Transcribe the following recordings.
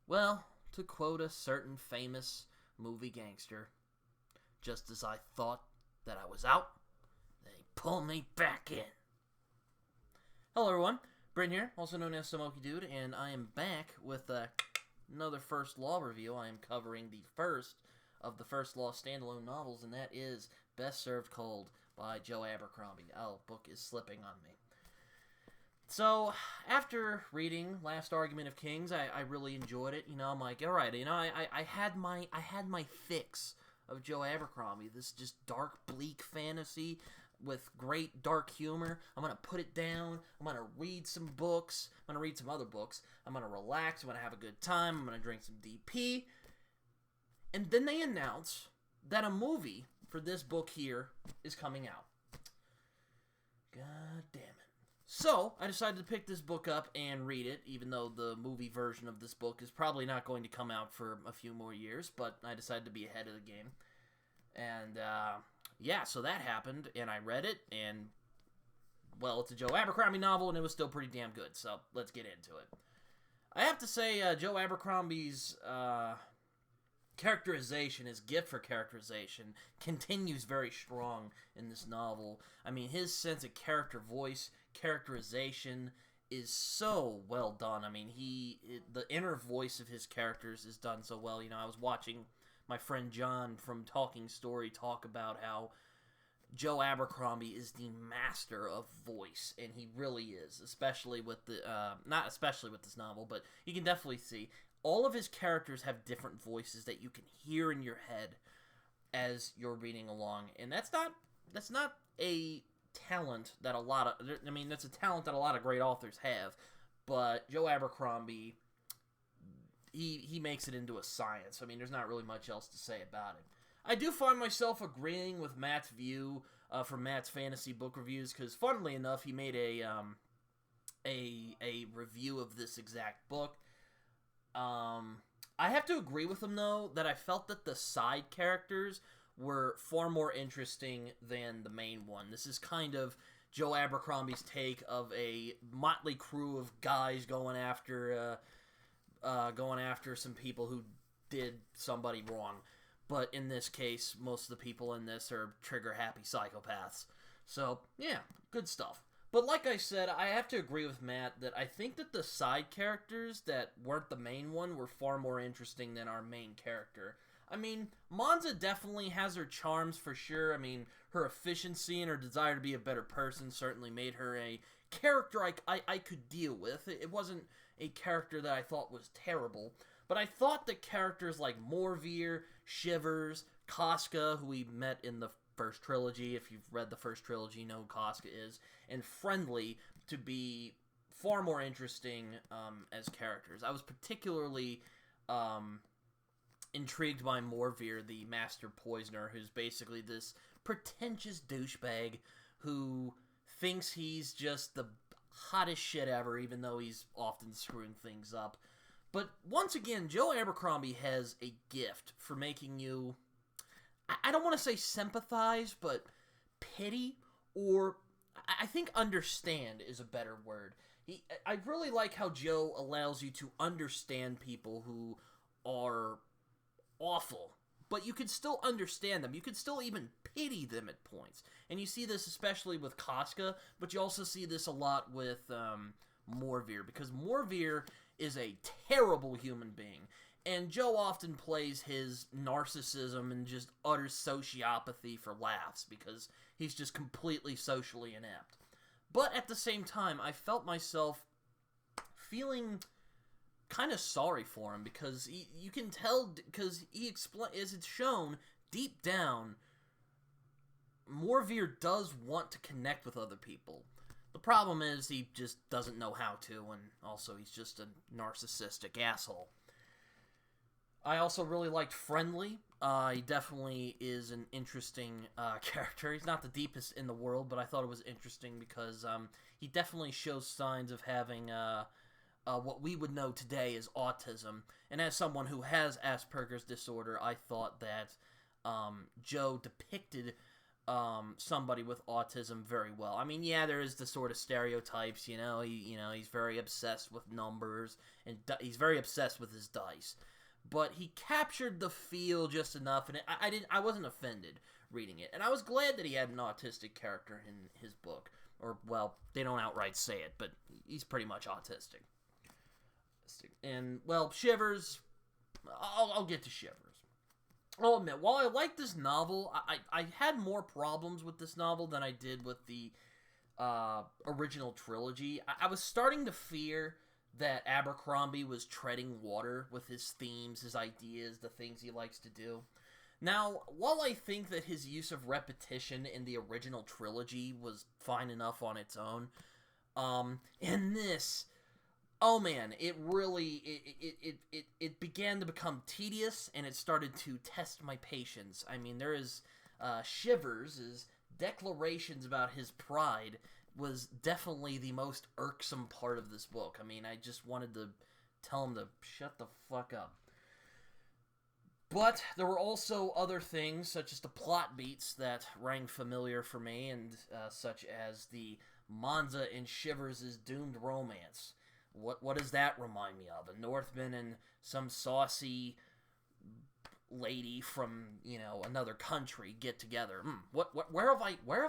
Well, to quote a certain famous movie gangster, just as I thought that I was out, they pull me back in. Hello everyone, Bryn here, also known as Smoky Dude, and I am back with another First Law review. I am covering the first of the First Law standalone novels, and that is Best Served Cold by Joe Abercrombie. Oh, book is slipping on me. So, after reading Last Argument of Kings, I really enjoyed it. I'm like, alright, I had my fix of Joe Abercrombie. This just dark, bleak fantasy with great dark humor. I'm going to put it down. I'm going to read some books. I'm going to read some other books. I'm going to relax. I'm going to have a good time. I'm going to drink some DP. And then they announce that a movie for this book here is coming out. God damn it. So, I decided to pick this book up and read it, even though the movie version of this book is probably not going to come out for a few more years, but I decided to be ahead of the game. And, yeah, so that happened, and I read it, and, well, it's a Joe Abercrombie novel, and it was still pretty damn good, so let's get into it. I have to say, Joe Abercrombie's characterization, his gift for characterization, continues very strong in this novel. I mean, his sense of character voice, characterization is so well done. I mean, the inner voice of his characters is done so well. I was watching my friend John from Talking Story talk about how Joe Abercrombie is the master of voice, and he really is, especially with not especially with this novel, but you can definitely see all of his characters have different voices that you can hear in your head as you're reading along, and that's not a talent that that's a talent that a lot of great authors have, but Joe Abercrombie, he makes it into a science. I mean, there's not really much else to say about it. I do find myself agreeing with Matt's view from Matt's fantasy book reviews, because funnily enough, he made a review of this exact book. I have to agree with him, though, that I felt that the side characters were far more interesting than the main one. This is kind of Joe Abercrombie's take of a motley crew of guys going after some people who did somebody wrong. But in this case, most of the people in this are trigger-happy psychopaths. So, yeah, good stuff. But like I said, I have to agree with Matt that I think that the side characters that weren't the main one were far more interesting than our main character. I mean, Monza definitely has her charms for sure. I mean, her efficiency and her desire to be a better person certainly made her a character I could deal with. It wasn't a character that I thought was terrible. But I thought that characters like Morveer, Shivers, Casca, who we met in the first trilogy, if you've read the first trilogy, you know who Casca is, and Friendly to be far more interesting as characters. I was particularly intrigued by Morveer, the master poisoner, who's basically this pretentious douchebag who thinks he's just the hottest shit ever, even though he's often screwing things up. But once again, Joe Abercrombie has a gift for making you, I don't want to say sympathize, but pity, or I think understand is a better word. I really like how Joe allows you to understand people who are awful, but you can still understand them. You can still even pity them at points. And you see this especially with Casca, but you also see this a lot with Morveer, because Morveer is a terrible human being. And Joe often plays his narcissism and just utter sociopathy for laughs, because he's just completely socially inept. But at the same time, I felt myself feeling kind of sorry for him, because you can tell, because as it's shown, deep down, Morveer does want to connect with other people. The problem is he just doesn't know how to, and also he's just a narcissistic asshole. I also really liked Friendly. He definitely is an interesting character. He's not the deepest in the world, but I thought it was interesting because he definitely shows signs of having what we would know today as autism. And as someone who has Asperger's disorder, I thought that Joe depicted somebody with autism very well. I mean, yeah, there is the sort of stereotypes, he's very obsessed with numbers, and he's very obsessed with his dice. But he captured the feel just enough, and I wasn't offended reading it. And I was glad that he had an autistic character in his book. Or, well, they don't outright say it, but he's pretty much autistic. And, well, Shivers, I'll get to Shivers. I'll admit, while I like this novel, I had more problems with this novel than I did with the original trilogy. I was starting to fear that Abercrombie was treading water with his themes, his ideas, the things he likes to do. Now, while I think that his use of repetition in the original trilogy was fine enough on its own, in this, oh man, it really, it began to become tedious, and it started to test my patience. I mean, there is, Shivers' declarations about his pride was definitely the most irksome part of this book. I mean, I just wanted to tell him to shut the fuck up. But there were also other things, such as the plot beats, that rang familiar for me, and such as the Monza and Shivers' doomed romance. What does that remind me of? A Northman and some saucy lady from, another country get together. Where have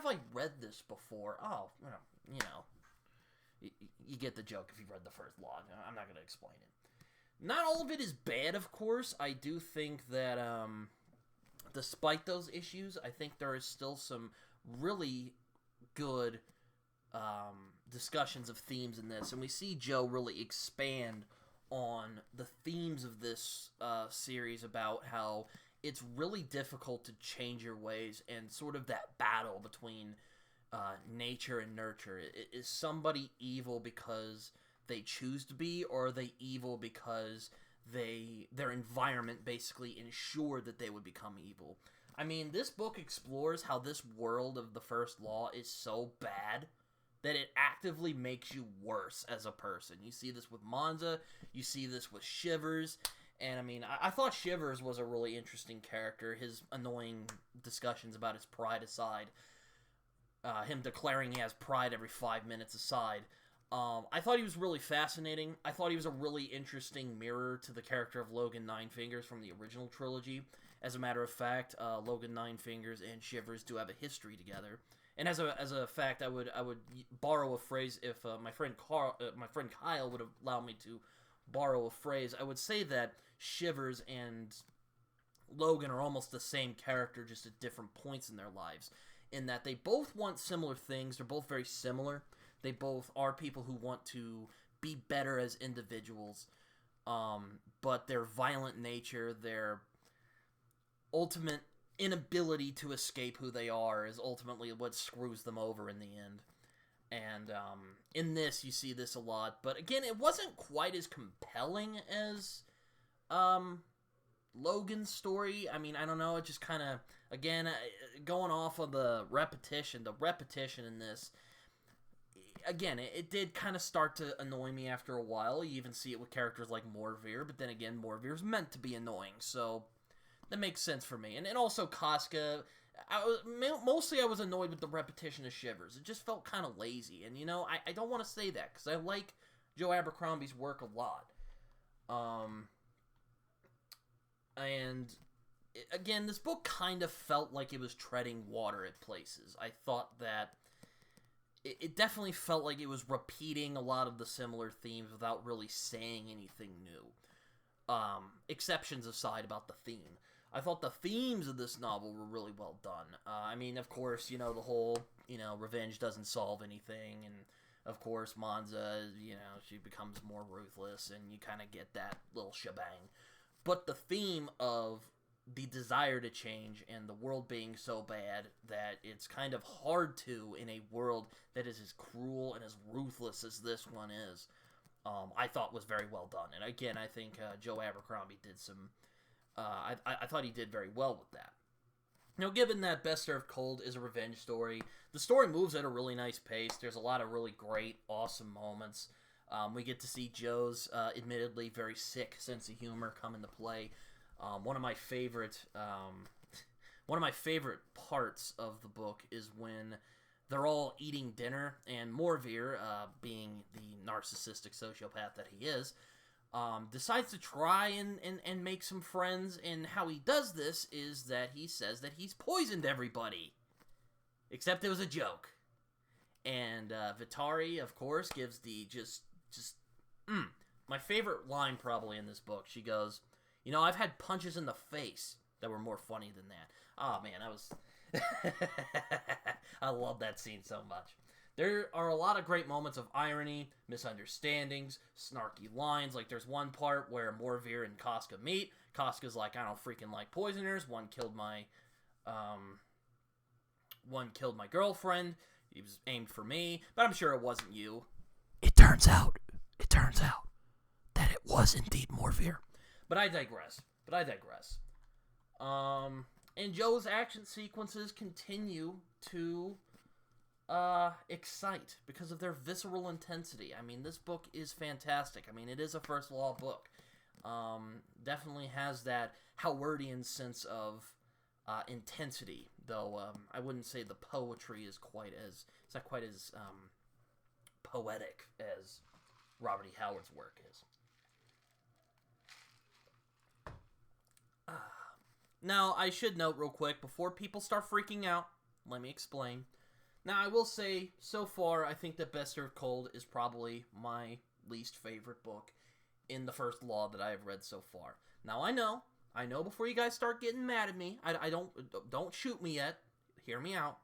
I read this before? Oh, you get the joke if you've read the first log. I'm not going to explain it. Not all of it is bad, of course. I do think that, despite those issues, I think there is still some really good discussions of themes in this, and we see Joe really expand on the themes of this series about how it's really difficult to change your ways, and sort of that battle between nature and nurture. Is somebody evil because they choose to be, or are they evil because their environment basically ensured that they would become evil? I mean, this book explores how this world of the First Law is so bad that it actively makes you worse as a person. You see this with Monza, you see this with Shivers, and I mean, I thought Shivers was a really interesting character. His annoying discussions about his pride aside, him declaring he has pride every 5 minutes aside, I thought he was really fascinating. I thought he was a really interesting mirror to the character of Logan Ninefingers from the original trilogy. As a matter of fact, Logan Ninefingers and Shivers do have a history together. And as a fact, I would borrow a phrase if my friend Kyle would allow me to borrow a phrase. I would say that Shivers and Logan are almost the same character, just at different points in their lives. In that they both want similar things. They're both very similar. They both are people who want to be better as individuals, but their violent nature, their ultimate inability to escape who they are is ultimately what screws them over in the end. And in this, you see this a lot. But again, it wasn't quite as compelling as Logan's story. I mean, I don't know. It just kind of, again, going off of the repetition in this, again, it did kind of start to annoy me after a while. You even see it with characters like Morveer, but then again, Morveer's meant to be annoying, so that makes sense for me. And also Casca, mostly I was annoyed with the repetition of Shivers. It just felt kind of lazy, and I don't want to say that, because I like Joe Abercrombie's work a lot. Again, this book kind of felt like it was treading water at places. I thought that it definitely felt like it was repeating a lot of the similar themes without really saying anything new. Exceptions aside about the theme. I thought the themes of this novel were really well done. I mean, of course, the whole, revenge doesn't solve anything, and of course, Monza, she becomes more ruthless, and you kind of get that little shebang. But the theme of the desire to change and the world being so bad that it's kind of hard to, in a world that is as cruel and as ruthless as this one is, I thought was very well done. And again, I think Joe Abercrombie did some, I thought he did very well with that. Now, given that Best Served Cold is a revenge story, the story moves at a really nice pace. There's a lot of really great, awesome moments. We get to see Joe's admittedly very sick sense of humor come into play. One of my favorite one of my favorite parts of the book is when they're all eating dinner, and Morvir, being the narcissistic sociopath that he is, decides to try and make some friends, and how he does this is that he says that he's poisoned everybody. Except it was a joke. And Vitari, of course, gives the my favorite line probably in this book. She goes, you know, I've had punches in the face that were more funny than that. Oh, man, that was... I love that scene so much. There are a lot of great moments of irony, misunderstandings, snarky lines. Like, there's one part where Morvir and Casca meet. Casca's like, I don't freaking like poisoners. One killed my girlfriend. He was aimed for me, but I'm sure it wasn't you. It turns out that it was indeed Morvir. But I digress. And Joe's action sequences continue to excite because of their visceral intensity. I mean, this book is fantastic. I mean, it is a First Law book. Definitely has that Howardian sense of intensity, though I wouldn't say the poetry is it's not quite as poetic as Robert E. Howard's work is. Now, I should note real quick, before people start freaking out, let me explain. Now, I will say, so far, I think that Best Served Cold is probably my least favorite book in the First Law that I have read so far. Now, I know before you guys start getting mad at me, don't shoot me yet, hear me out.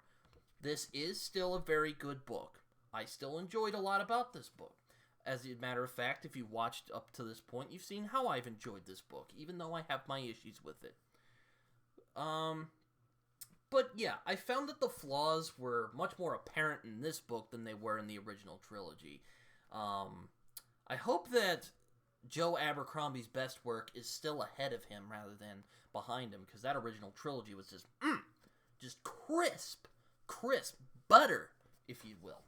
This is still a very good book. I still enjoyed a lot about this book. As a matter of fact, if you watched up to this point, you've seen how I've enjoyed this book, even though I have my issues with it. But yeah, I found that the flaws were much more apparent in this book than they were in the original trilogy. I hope that Joe Abercrombie's best work is still ahead of him rather than behind him, because that original trilogy was just crisp butter, if you will.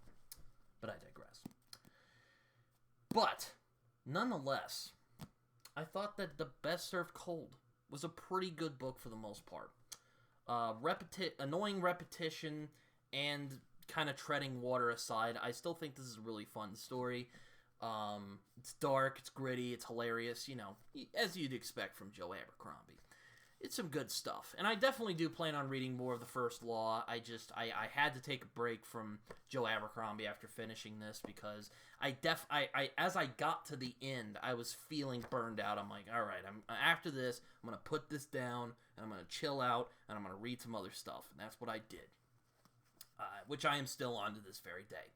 But I digress. But, nonetheless, I thought that The Best Served Cold was a pretty good book for the most part. Annoying repetition and kind of treading water aside, I still think this is a really fun story. It's dark, it's gritty, it's hilarious, you know, as you'd expect from Joe Abercrombie. It's some good stuff, and I definitely do plan on reading more of the First Law. I had to take a break from Joe Abercrombie after finishing this, because as I got to the end, I was feeling burned out. I'm like, all right, after this, I'm gonna put this down, and I'm gonna chill out, and I'm gonna read some other stuff, and that's what I did, which I am still on to this very day.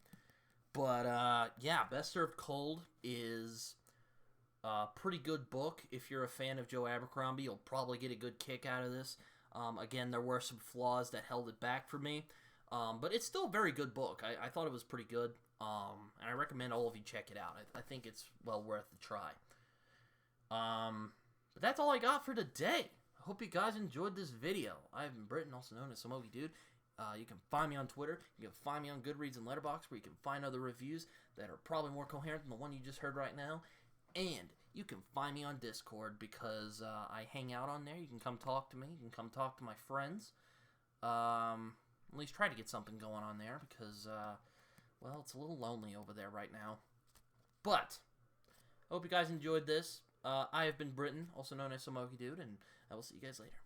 But yeah, Best Served Cold is a pretty good book. If you're a fan of Joe Abercrombie, you'll probably get a good kick out of this. Again, there were some flaws that held it back for me. But it's still a very good book. I thought it was pretty good. And I recommend all of you check it out. I think it's well worth the try. But that's all I got for today. I hope you guys enjoyed this video. I've been Britton, also known as Smoky Dude. You can find me on Twitter. You can find me on Goodreads and Letterboxd, where you can find other reviews that are probably more coherent than the one you just heard right now. And you can find me on Discord, because I hang out on there. You can come talk to me. You can come talk to my friends. At least try to get something going on there, because, well, it's a little lonely over there right now. But, I hope you guys enjoyed this. I have been Britton, also known as Smoky Dude, and I will see you guys later.